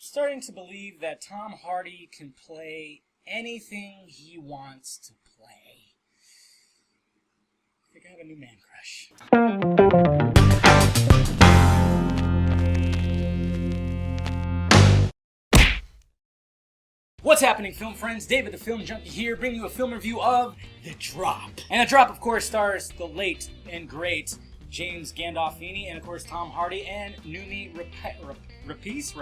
starting to believe that Tom Hardy can play anything he wants to play. I think I have a new man crush. What's happening, film friends? David the Film Junkie here, bringing you a film review of The Drop. And The Drop, of course, stars the late and great James Gandolfini, and of course Tom Hardy and Noomi Rapace,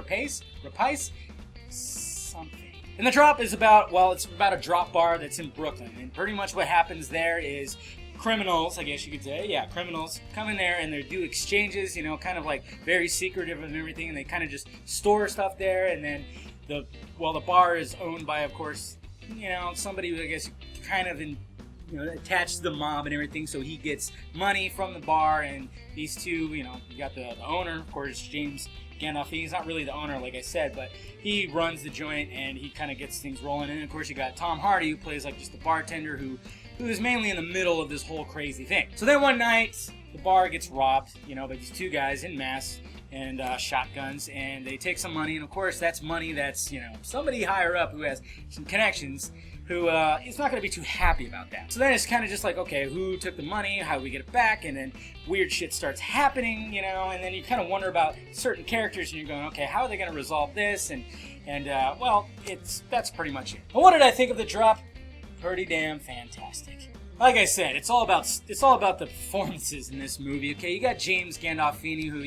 something. And The Drop is about, well, it's about a drop bar that's in Brooklyn, and pretty much what happens there is criminals, I guess you could say, criminals come in there and they do exchanges, you know, kind of like very secretive and everything, and they kind of just store stuff there, and then the bar is owned by, of course, you know, somebody who I guess kind of attached to the mob and everything, so he gets money from the bar, and these two, you got the owner, of course, James Gandolfini. He's not really the owner, like I said, but he runs the joint and he kind of gets things rolling. And of course, you got Tom Hardy, who plays like just the bartender who is mainly in the middle of this whole crazy thing. So then one night, the bar gets robbed, by these two guys in masks and shotguns, and they take some money, and of course that's money that's, somebody higher up who has some connections who is not going to be too happy about that. So then it's kind of just like, okay, who took the money, how do we get it back, and then weird shit starts happening, and then you kind of wonder about certain characters, and you're going, okay, how are they going to resolve this, and that's pretty much it. But what did I think of The Drop? Pretty damn fantastic. Like I said, it's all about the performances in this movie. Okay, you got James Gandolfini, who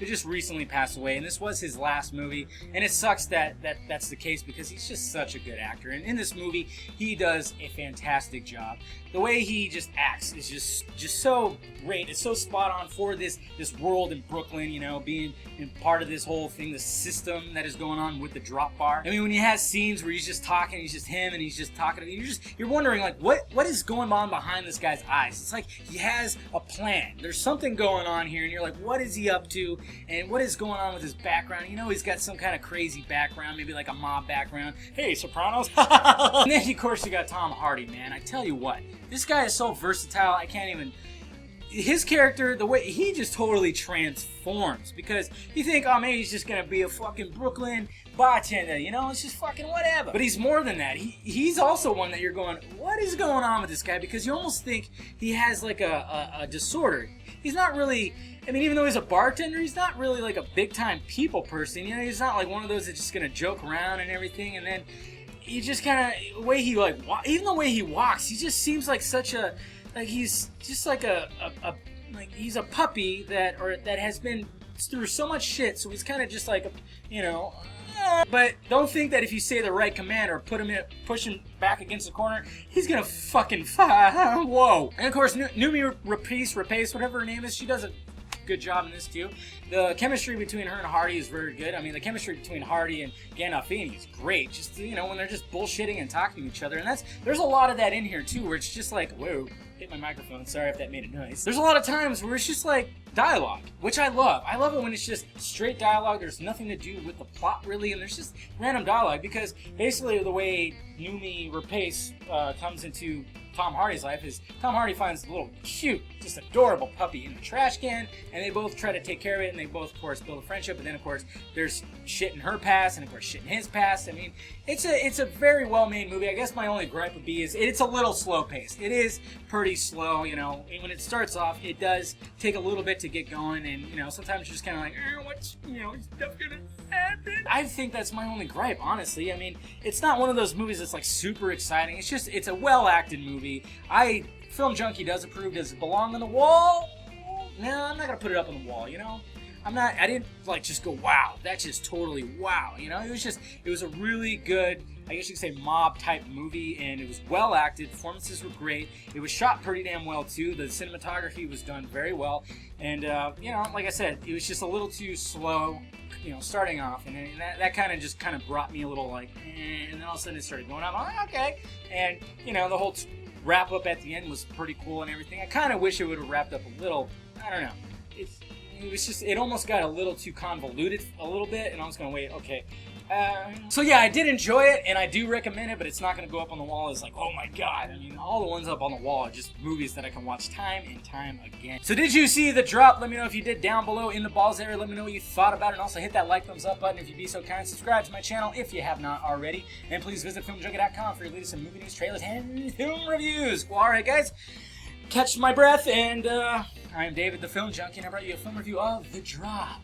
just recently passed away, and this was his last movie, and it sucks that that's the case because he's just such a good actor. And in this movie, he does a fantastic job. The way he just acts is just so great. It's so spot on for this world in Brooklyn. Being in part of this whole thing, the system that is going on with the drop bar. I mean, when he has scenes where he's just talking, he's just him, and he's just talking to you, you're wondering like what is going on behind this guy's eyes. It's like he has a plan. There's something going on here, and you're like, what is he up to, and what is going on with his background? He's got some kind of crazy background, maybe like a mob background. Hey, Sopranos. And then of course you got Tom Hardy, man. I tell you what, this guy is so versatile. I can't even. His character, the way he just totally transforms, because you think, oh, maybe he's just gonna be a fucking Brooklyn bartender, it's just fucking whatever. But he's more than that. He's also one that you're going, what is going on with this guy? Because you almost think he has like a disorder. He's not really, even though he's a bartender, he's not really like a big time people person. He's not like one of those that's just gonna joke around and everything, and then he just kind of, the way he even the way he walks, he just seems like such a, like he's just like like he's a puppy that has been through so much shit, so he's kind of just like, But don't think that if you say the right command or push him back against the corner, he's gonna fucking fire. Whoa! And of course, Noomi Rapace, whatever her name is, she does a good job in this too. The chemistry between her and Hardy is very good. The chemistry between Hardy and Gandolfini is great. Just when they're just bullshitting and talking to each other, and there's a lot of that in here too, where it's just like, whoa, hit my microphone. Sorry if that made a noise. There's a lot of times where it's just like dialogue, which I love. I love it when it's just straight dialogue. There's nothing to do with the plot really, and there's just random dialogue, because basically the way Noomi Rapace comes into Tom Hardy's life is Tom Hardy finds a little cute, just adorable puppy in the trash can, and they both try to take care of it, and they both, of course, build a friendship. And then, of course, there's shit in her past, and of course, shit in his past. It's a very well-made movie. I guess my only gripe would be is it's a little slow-paced. It is pretty slow, When it starts off, it does take a little bit to get going, and sometimes you're just kind of like, what's stuff gonna happen? I think that's my only gripe, honestly. It's not one of those movies that's like super exciting. It's a well-acted movie. Film Junkie does approve. Does it belong on the wall? No, I'm not gonna put it up on the wall. I didn't like just go, wow, that's just totally wow. It was a really good, I guess you could say, mob type movie, and it was well acted. Performances were great. It was shot pretty damn well too. The cinematography was done very well, and like I said, it was just a little too slow, starting off, and that kind of brought me a little like, and then all of a sudden it started going up. I'm like, okay, and the whole wrap up at the end was pretty cool and everything. I kind of wish it would have wrapped up a little. I don't know. It it almost got a little too convoluted a little bit, and I was going to wait, okay. So yeah, I did enjoy it, and I do recommend it, but it's not going to go up on the wall as like, oh my god. I mean, all the ones up on the wall are just movies that I can watch time and time again. So did you see The Drop? Let me know if you did down below in the balls area. Let me know what you thought about it, and also hit that like, thumbs up button if you'd be so kind. Subscribe to my channel if you have not already, and please visit filmjunkie.com for your latest movie news, trailers, and film reviews. Well, alright guys, catch my breath, and I am David the Film Junkie, and I brought you a film review of The Drop.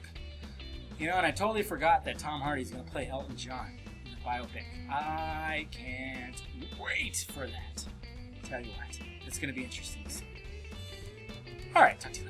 You know, and I totally forgot that Tom Hardy's going to play Elton John in the biopic. I can't wait for that. Tell you what, it's going to be interesting to see. Alright, talk to you later.